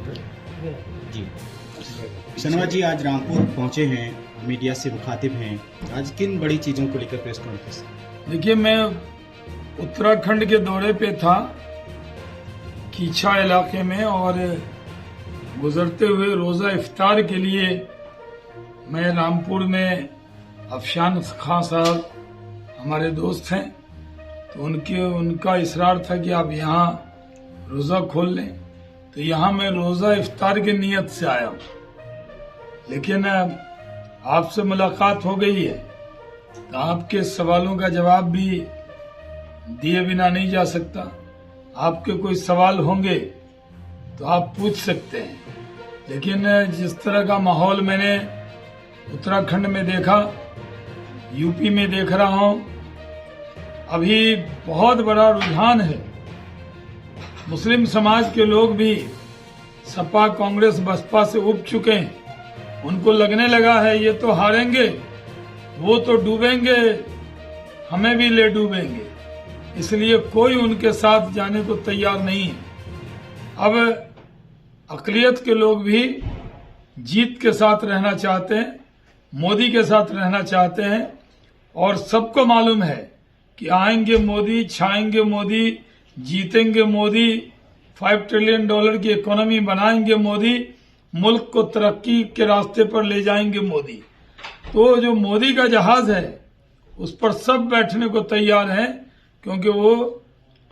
जी शर्मा जी आज रामपुर पहुंचे हैं, मीडिया से मुखातिब हैं, आज किन बड़ी चीजों को लेकर प्रेस कॉन्फ्रेंस? देखिए, मैं उत्तराखंड के दौरे पे था, कीछा इलाके में, और गुजरते हुए रोजा इफ्तार के लिए मैं रामपुर में अफशान खां साहब हमारे दोस्त हैं, तो उनका इसरार था कि आप यहाँ रोजा खोल लें, तो यहाँ मैं रोजा इफ्तार की नीयत से आया हूँ। लेकिन आपसे मुलाकात हो गई है तो आपके सवालों का जवाब भी दिए बिना नहीं जा सकता। आपके कोई सवाल होंगे तो आप पूछ सकते हैं, लेकिन जिस तरह का माहौल मैंने उत्तराखंड में देखा, यूपी में देख रहा हूं, अभी बहुत बड़ा रुझान है। मुस्लिम समाज के लोग भी सपा, कांग्रेस, बसपा से उब चुके हैं। उनको लगने लगा है ये तो हारेंगे, वो तो डूबेंगे, हमें भी ले डूबेंगे, इसलिए कोई उनके साथ जाने को तैयार नहीं है। अब अक़लियत के लोग भी जीत के साथ रहना चाहते हैं, मोदी के साथ रहना चाहते हैं, और सबको मालूम है कि आएंगे मोदी, छाएंगे मोदी, जीतेंगे मोदी, $5 ट्रिलियन की इकोनॉमी बनाएंगे मोदी, मुल्क को तरक्की के रास्ते पर ले जाएंगे मोदी। तो जो मोदी का जहाज है उस पर सब बैठने को तैयार हैं, क्योंकि वो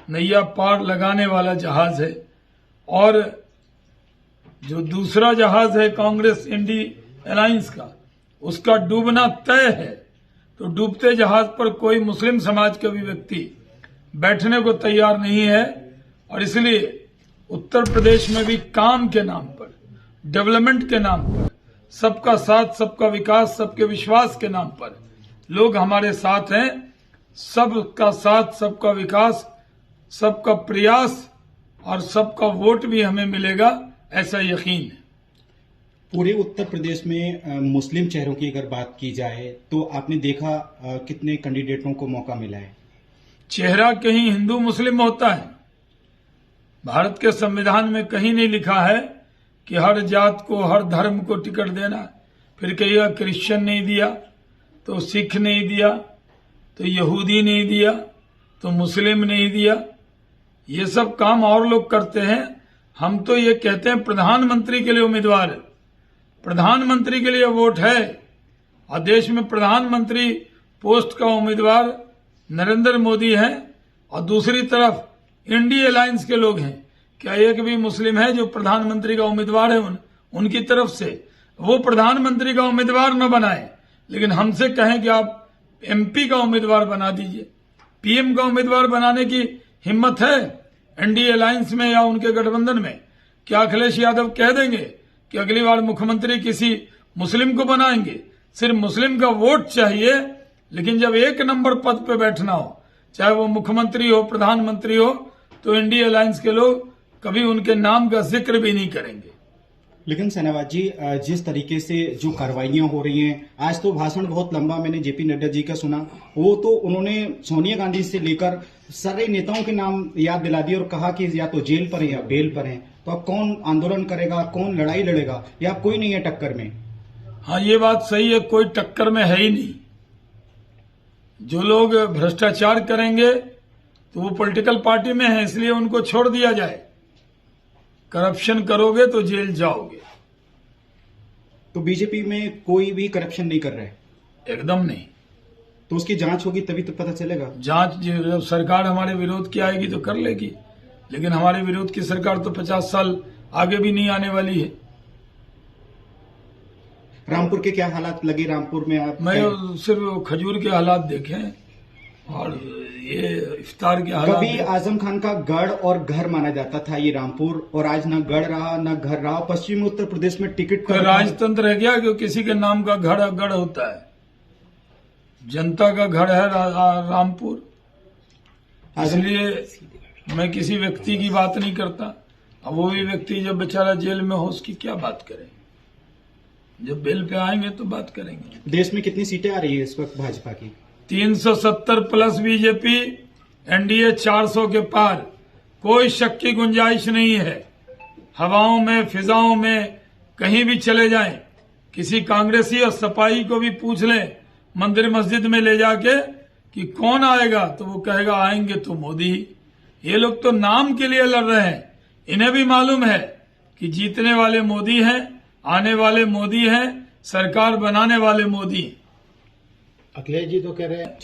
नैया पार लगाने वाला जहाज है। और जो दूसरा जहाज है कांग्रेस इंडी अलायंस का, उसका डूबना तय है। तो डूबते जहाज पर कोई मुस्लिम समाज का भी व्यक्ति बैठने को तैयार नहीं है, और इसलिए उत्तर प्रदेश में भी काम के नाम पर, डेवलपमेंट के नाम पर, सबका साथ सबका विकास, सबके विश्वास के नाम पर लोग हमारे साथ हैं। सबका साथ सबका विकास, सबका प्रयास और सबका वोट भी हमें मिलेगा, ऐसा यकीन है। पूरे उत्तर प्रदेश में मुस्लिम चेहरों की अगर बात की जाए तो आपने देखा कितने कैंडिडेटों को मौका मिला है? चेहरा कहीं हिंदू मुस्लिम होता है? भारत के संविधान में कहीं नहीं लिखा है कि हर जात को, हर धर्म को टिकट देना। फिर कहिएगा क्रिश्चियन नहीं दिया, तो सिख नहीं दिया, तो यहूदी नहीं दिया, तो मुस्लिम नहीं दिया। ये सब काम और लोग करते हैं। हम तो ये कहते हैं प्रधानमंत्री के लिए उम्मीदवार, प्रधानमंत्री के लिए वोट है, और देश में प्रधानमंत्री पोस्ट का उम्मीदवार नरेंद्र मोदी है, और दूसरी तरफ इंडी अलायंस के लोग हैं। क्या एक भी मुस्लिम है जो प्रधानमंत्री का उम्मीदवार है? उनकी तरफ से वो प्रधानमंत्री का उम्मीदवार न बनाए, लेकिन हमसे कहें कि आप एमपी का उम्मीदवार बना दीजिए। पीएम का उम्मीदवार बनाने की हिम्मत है एनडीए अलायंस में या उनके गठबंधन में? क्या अखिलेश यादव कह देंगे कि अगली बार मुख्यमंत्री किसी मुस्लिम को बनाएंगे? सिर्फ मुस्लिम का वोट चाहिए, लेकिन जब एक नंबर पद पे बैठना हो, चाहे वो मुख्यमंत्री हो, प्रधानमंत्री हो, तो इंडिया अलायंस के लोग कभी उनके नाम का जिक्र भी नहीं करेंगे। लेकिन सेनाबाद जी, जिस तरीके से जो कार्रवाइयां हो रही हैं, आज तो भाषण बहुत लंबा मैंने जेपी नड्डा जी का सुना, वो तो उन्होंने सोनिया गांधी से लेकर सारे नेताओं के नाम याद दिला दिए और कहा कि या तो जेल पर है या बेल पर हैं। तो अब कौन आंदोलन करेगा, कौन लड़ाई लड़ेगा, या कोई नहीं है टक्कर में? हाँ, ये बात सही है, कोई टक्कर में है ही नहीं। जो लोग भ्रष्टाचार करेंगे तो वो पॉलिटिकल पार्टी में है, इसलिए उनको छोड़ दिया जाए। करप्शन करोगे तो जेल जाओगे। तो बीजेपी में कोई भी करप्शन नहीं कर रहा है? एकदम नहीं। तो उसकी जांच होगी तभी तो पता चलेगा। जांच जब सरकार हमारे विरोध की आएगी तो कर लेगी, लेकिन हमारे विरोध की सरकार तो 50 साल आगे भी नहीं आने वाली है। रामपुर के क्या हालात लगे? रामपुर में आप? मैं सिर्फ खजूर के हालात देखे और ये इफ्तार के हालात। कभी आजम खान का गढ़ और घर माना जाता था ये रामपुर, और आज न गढ़ रहा न घर रहा। पश्चिमी उत्तर प्रदेश में टिकट का राजतंत्र है क्या कि किसी के नाम का गढ़ होता है? जनता का गढ़ है रामपुर, इसलिए मैं किसी व्यक्ति की बात नहीं करता। अब वो भी व्यक्ति जब बेचारा जेल में हो, उसकी क्या बात करें? जब बेल पे आएंगे तो बात करेंगे। देश में कितनी सीटें आ रही है इस वक्त भाजपा की? 370 प्लस बीजेपी, एनडीए 400 के पार, कोई शक की गुंजाइश नहीं है। हवाओं में, फिजाओं में कहीं भी चले जाएं, किसी कांग्रेसी और सपाही को भी पूछ लें मंदिर मस्जिद में ले जाके कि कौन आएगा, तो वो कहेगा आएंगे तो मोदी ही। ये लोग तो नाम के लिए लड़ रहे हैं। इन्हें भी मालूम है कि जीतने वाले मोदी हैं, आने वाले मोदी हैं, सरकार बनाने वाले मोदी। अखिलेश जी तो कह रहे हैं